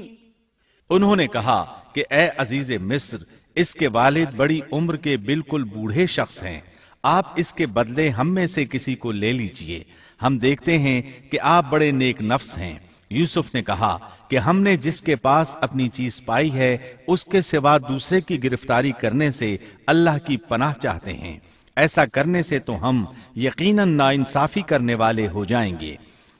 انہوں نے کہا کہ اے عزیز مصر، اس کے والد بڑی عمر کے بالکل بوڑھے شخص ہیں، آپ اس کے بدلے ہم میں سے کسی کو لے لیجئے، ہم دیکھتے ہیں کہ آپ بڑے نیک نفس ہیں۔ یوسف نے کہا کہ ہم نے جس کے پاس اپنی چیز پائی ہے اس کے سوا دوسرے کی گرفتاری کرنے سے اللہ کی پناہ چاہتے ہیں، ایسا کرنے سے تو ہم یقیناً ناانصافی کرنے والے ہو جائیں گے۔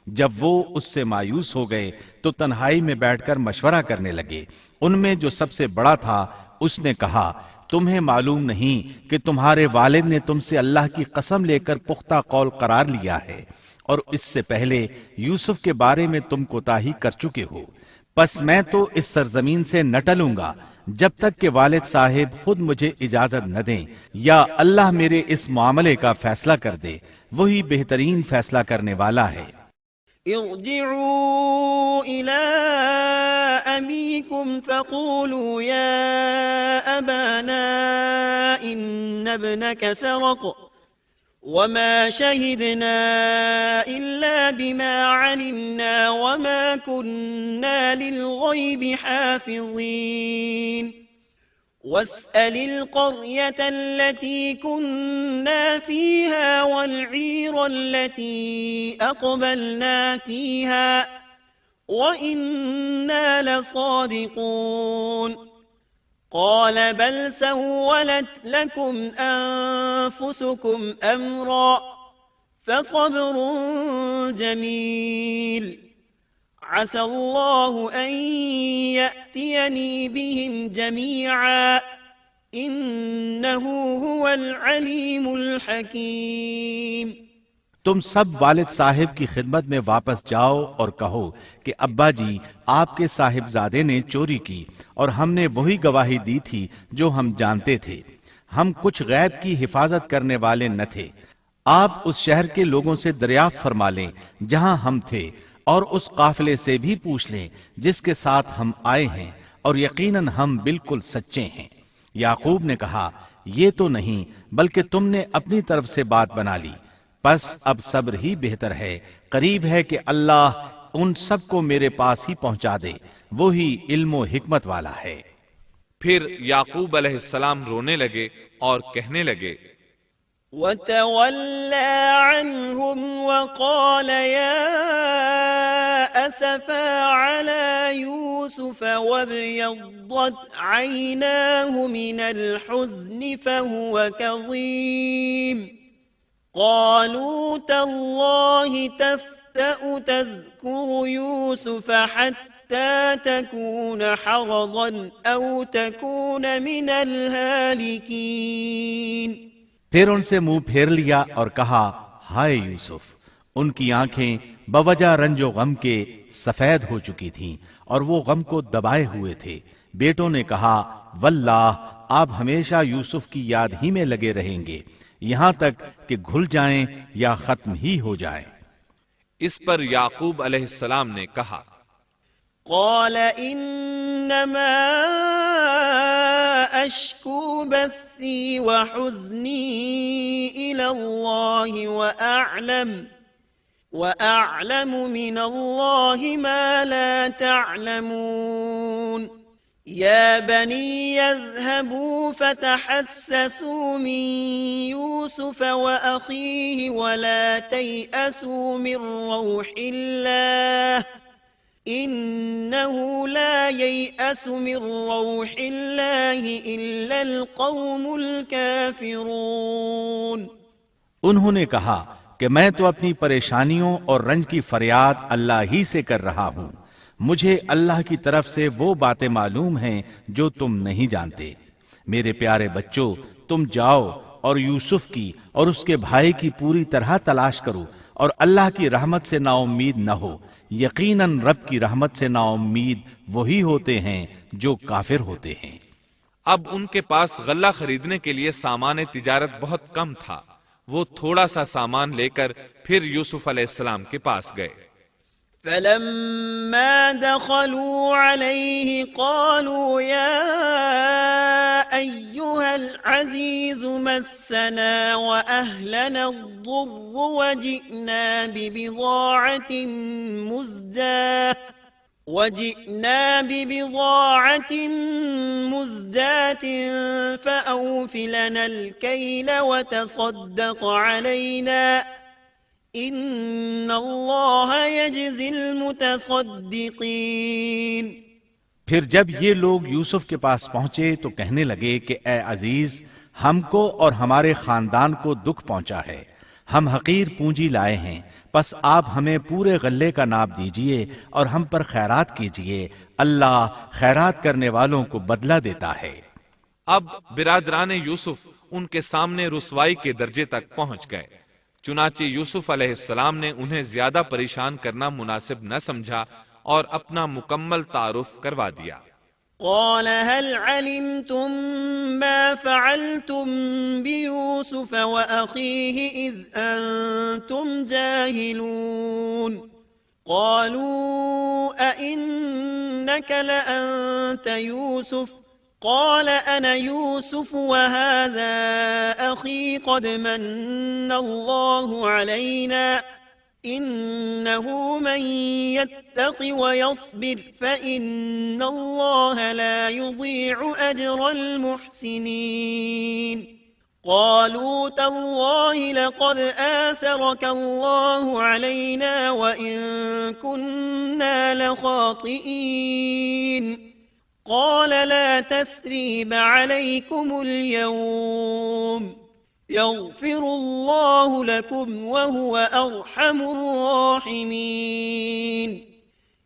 جب وہ اس سے مایوس ہو گئے تو تنہائی میں بیٹھ کر مشورہ کرنے لگے۔ ان میں جو سب سے بڑا تھا اس نے کہا، تمہیں معلوم نہیں کہ تمہارے والد نے تم سے اللہ کی قسم لے کر پختہ قول قرار لیا ہے، اور اس سے پہلے یوسف کے بارے میں تم کوتاہی کر چکے ہو، پس میں تو اس سرزمین سے نہ ٹلوں گا جب تک کہ والد صاحب خود مجھے اجازت نہ دیں، یا اللہ میرے اس معاملے کا فیصلہ کر دے، وہی بہترین فیصلہ کرنے والا ہے۔ ارجعوا إلى أبيكم فقولوا يا أبانا إن ابنك سرق وما شهدنا إلا بما علمنا وما كنا للغيب حافظين واسأل القرية التي كنا فيها والعير التي أقبلنا فيها وإنا لصادقون قال بل سولت لكم أنفسكم أمرا فصبر جميل عسى الله أن يأتيني بهم جميعا إنه هو العليم الحكيم۔ تم سب والد صاحب کی خدمت میں واپس جاؤ اور کہو کہ ابا جی، آپ کے صاحبزادے نے چوری کی اور ہم نے وہی گواہی دی تھی جو ہم جانتے تھے، ہم کچھ غیب کی حفاظت کرنے والے نہ تھے۔ آپ اس شہر کے لوگوں سے دریافت فرما لیں جہاں ہم تھے، اور اس قافلے سے بھی پوچھ لیں جس کے ساتھ ہم آئے ہیں، اور یقیناً ہم بالکل سچے ہیں۔ یعقوب نے کہا، یہ تو نہیں بلکہ تم نے اپنی طرف سے بات بنا لی، پس اب صبر ہی بہتر ہے، قریب ہے کہ اللہ ان سب کو میرے پاس ہی پہنچا دے، وہی علم و حکمت والا ہے۔ پھر یعقوب علیہ السلام رونے لگے اور کہنے لگے، وتولى عنهم وقال يا أسفا على يوسف وابيضت عيناه من الحزن فهو كظيم قالوا تالله تفتأ تذكر يوسف حتى تكون حرضا أو تكون من الهالكين۔ پھر ان سے منہ پھیر لیا اور کہا، ہائے یوسف۔ ان کی آنکھیں بوجہ رنج و غم کے سفید ہو چکی تھیں اور وہ غم کو دبائے ہوئے تھے۔ بیٹوں نے کہا، واللہ آپ ہمیشہ یوسف کی یاد ہی میں لگے رہیں گے، یہاں تک کہ گھل جائیں یا ختم ہی ہو جائیں۔ اس پر یعقوب علیہ السلام نے کہا، قال انما اشکو بثی وحزنی الى اللہ واعلم من اللہ ما لا تعلمون یا بنی اذهبوا فتحسسوا من یوسف واخیہ ولا تیأسوا من روح اللہ إنه لا ييأس من روح الله إلا القوم الكافرون۔ انہوں نے کہا کہ میں تو اپنی پریشانیوں اور رنج کی فریاد اللہ ہی سے کر رہا ہوں، مجھے اللہ کی طرف سے وہ باتیں معلوم ہیں جو تم نہیں جانتے۔ میرے پیارے بچوں، تم جاؤ اور یوسف کی اور اس کے بھائی کی پوری طرح تلاش کرو، اور اللہ کی رحمت سے نا امید نہ ہو، یقیناً رب کی رحمت سے نا امید وہی ہوتے ہیں جو کافر ہوتے ہیں۔ اب ان کے پاس غلہ خریدنے کے لیے سامان تجارت بہت کم تھا، وہ تھوڑا سا سامان لے کر پھر یوسف علیہ السلام کے پاس گئے۔ فلما دخلوا عليه قالوا يا أيها العزيز مسنا وأهلنا الضر وجئنا ببضاعة مزجاة فأوف لنا الكيل وتصدق علينا إن الله يجزي المتصدقين۔ پھر جب یہ لوگ یوسف کے پاس پہنچے تو کہنے لگے کہ اے عزیز، ہم کو اور ہمارے خاندان کو دکھ پہنچا ہے، ہم حقیر پونجی لائے ہیں، پس آپ ہمیں پورے غلے کا ناپ دیجئے اور ہم پر خیرات کیجئے، اللہ خیرات کرنے والوں کو بدلہ دیتا ہے۔ اب برادران یوسف ان کے سامنے رسوائی کے درجے تک پہنچ گئے، چنانچہ یوسف علیہ السلام نے انہیں زیادہ پریشان کرنا مناسب نہ سمجھا اور اپنا مکمل تعارف کروا دیا۔ قال هل علمتم ما فعلتم بيوسف وأخيه إذ أنتم جاهلون قالوا أئنك لأنت يوسف قال أنا يوسف وهذا أخي قد من الله علينا إنه من يتق ويصبر فإن الله لا يضيع أجر المحسنين قالوا تالله لقد آثرك الله علينا وإن كنا لخاطئين قال لا تثريب عليكم اليوم يغفر الله لكم وهو أرحم الراحمين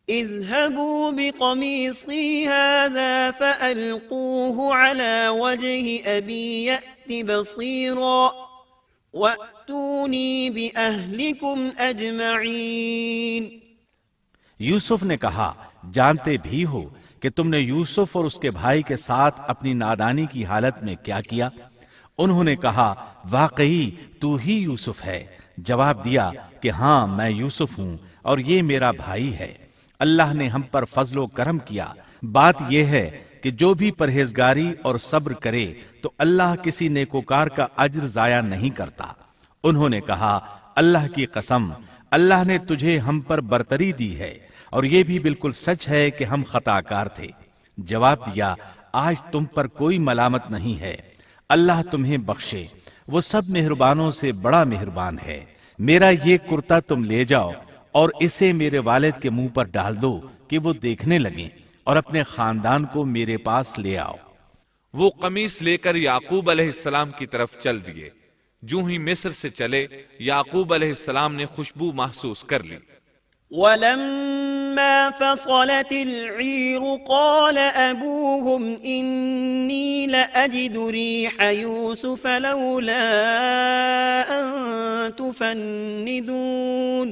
اذهبوا بقميصي هذا فألقوه على وجه أبي يأت بصيرا وأتوني بأهلكم أجمعين۔ یوسف نے کہا جانتے بھی ہو کہ تم نے یوسف اور اس کے بھائی کے ساتھ اپنی نادانی کی حالت میں کیا کیا؟ انہوں نے کہا واقعی تو ہی یوسف ہے۔ جواب دیا کہ ہاں میں یوسف ہوں اور یہ میرا بھائی ہے، اللہ نے ہم پر فضل و کرم کیا۔ بات یہ ہے کہ جو بھی پرہیزگاری اور صبر کرے تو اللہ کسی نیکوکار کا اجر ضائع نہیں کرتا۔ انہوں نے کہا اللہ کی قسم، اللہ نے تجھے ہم پر برتری دی ہے اور یہ بھی بالکل سچ ہے کہ ہم خطا کار تھے۔ جواب دیا آج تم پر کوئی ملامت نہیں ہے، اللہ تمہیں بخشے، وہ سب مہربانوں سے بڑا مہربان ہے۔ میرا یہ کرتا تم لے جاؤ اور اسے میرے والد کے منہ پر ڈال دو کہ وہ دیکھنے لگیں، اور اپنے خاندان کو میرے پاس لے آؤ۔ وہ قمیص لے کر یعقوب علیہ السلام کی طرف چل دیے۔ جو ہی مصر سے چلے یعقوب علیہ السلام نے خوشبو محسوس کر لی۔ ولما فصلت العير قال أبوهم إني لأجد ريح يوسف لولا أن تفندون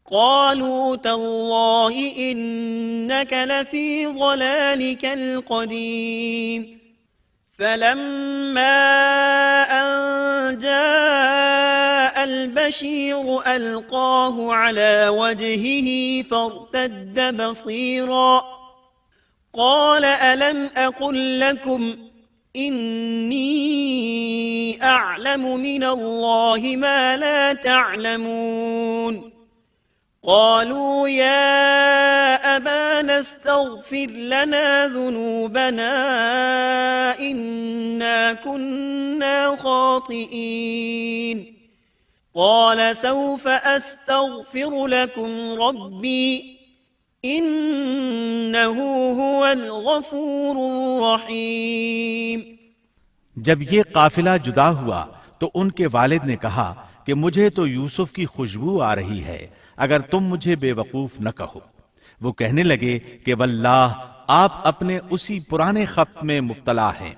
قالوا تالله إنك لفي ضلالك القديم فلما أن جاء البشير ألقاه على وجهه فارتد بصيرا قال ألم أقل لكم إني أعلم من الله ما لا تعلمون قالوا يا أبانا استغفر لنا ذنوبنا إنا كنا خاطئين قال سوف أستغفر لكم ربي إنه هو الغفور الرحيم۔ جب یہ قافلہ جدا ہوا تو ان کے والد نے کہا کہ مجھے تو یوسف کی خوشبو آ رہی ہے، اگر تم مجھے بے وقوف نہ کہو۔ وہ کہنے لگے کہ واللہ آپ اپنے اسی پرانے خط میں مبتلا ہیں۔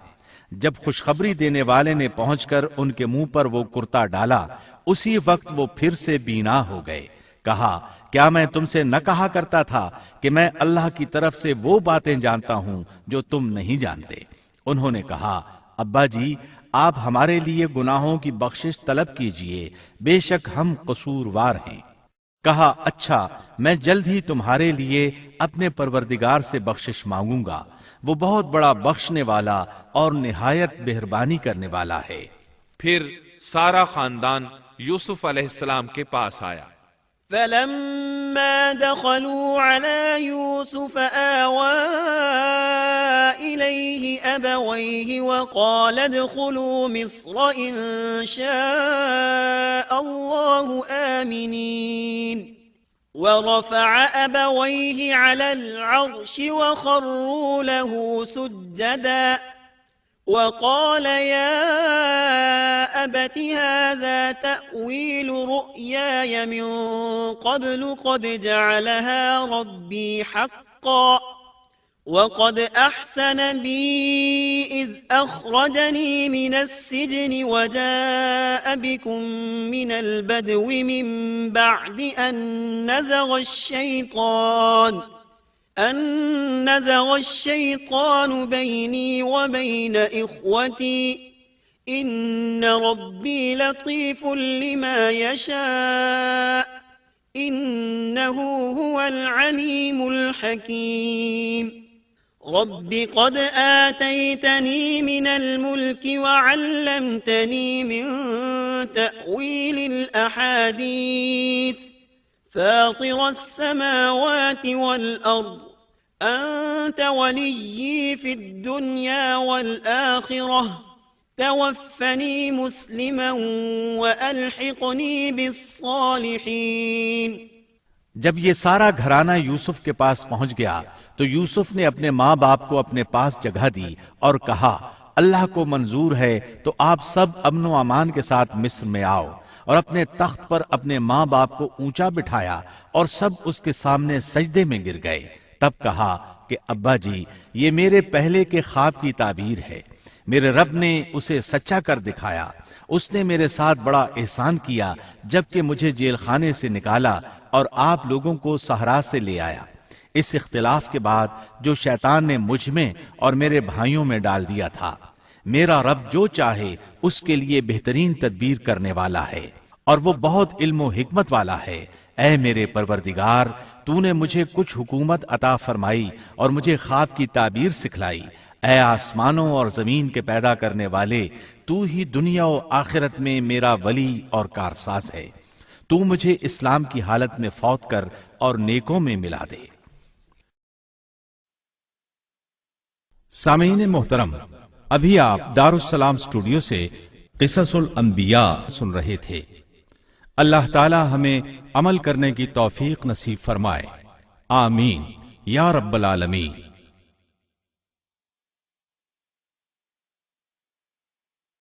جب خوشخبری دینے والے نے پہنچ کر ان کے منہ پر وہ کرتا ڈالا، اسی وقت وہ پھر سے بینا ہو گئے۔ کہا کیا میں تم سے نہ کہا کرتا تھا کہ میں اللہ کی طرف سے وہ باتیں جانتا ہوں جو تم نہیں جانتے؟ انہوں نے کہا ابا جی آپ ہمارے لیے گناہوں کی بخشش طلب کیجئے، بے شک ہم قصوروار ہیں۔ کہا اچھا میں جلد ہی تمہارے لیے اپنے پروردگار سے بخشش مانگوں گا، وہ بہت بڑا بخشنے والا اور نہایت مہربانی کرنے والا ہے۔ پھر سارا خاندان یوسف علیہ السلام کے پاس آیا۔ فلما دخلوا على يوسف آوى إليه أبويه وقال ادخلوا مصر إن شاء الله آمنين ورفع أبويه على العرش وخروا له سجدا وقال يا أبت هذا تأويل رؤياي من قبل قد جعلها ربي حقا وقد أحسن بي إذ أخرجني من السجن وجاء بكم من البدو من بعد أن نزغ الشيطان بيني وبين إخوتي إن ربي لطيف لما يشاء إنه هو العليم الحكيم رب قد آتيتني من الملك وعلمتني من تأويل الأحاديث فاطر السماوات والأرض أنت وليي في الدنيا والآخرة توفني مسلما وألحقني بالصالحين۔ جب یہ سارا گھرانہ یوسف کے پاس پہنچ گیا تو یوسف نے اپنے ماں باپ کو اپنے پاس جگہ دی اور کہا اللہ کو منظور ہے تو آپ سب امن و امان کے ساتھ مصر میں آؤ، اور اپنے تخت پر اپنے ماں باپ کو اونچا بٹھایا اور سب اس کے سامنے سجدے میں گر گئے۔ تب کہا کہ ابا جی یہ میرے پہلے کے خواب کی تعبیر ہے، میرے رب نے اسے سچا کر دکھایا، اس نے میرے ساتھ بڑا احسان کیا جبکہ مجھے جیل خانے سے نکالا اور آپ لوگوں کو صحرا سے لے آیا۔ اس اختلاف کے بعد جو شیطان نے مجھ میں اور میرے بھائیوں میں ڈال دیا تھا، میرا رب جو چاہے اس کے لیے بہترین تدبیر کرنے والا ہے اور وہ بہت علم و حکمت والا ہے۔ اے میرے پروردگار تو نے مجھے کچھ حکومت عطا فرمائی اور مجھے خواب کی تعبیر سکھلائی۔ اے آسمانوں اور زمین کے پیدا کرنے والے، تو ہی دنیا و آخرت میں میرا ولی اور کارساز ہے۔ تو مجھے اسلام کی حالت میں فوت کر اور نیکوں میں ملا دے۔ سامعین محترم، ابھی آپ دارالسلام اسٹوڈیو سے قصص الانبیاء سن رہے تھے۔ اللہ تعالی ہمیں عمل کرنے کی توفیق نصیب فرمائے، آمین یا رب العالمین۔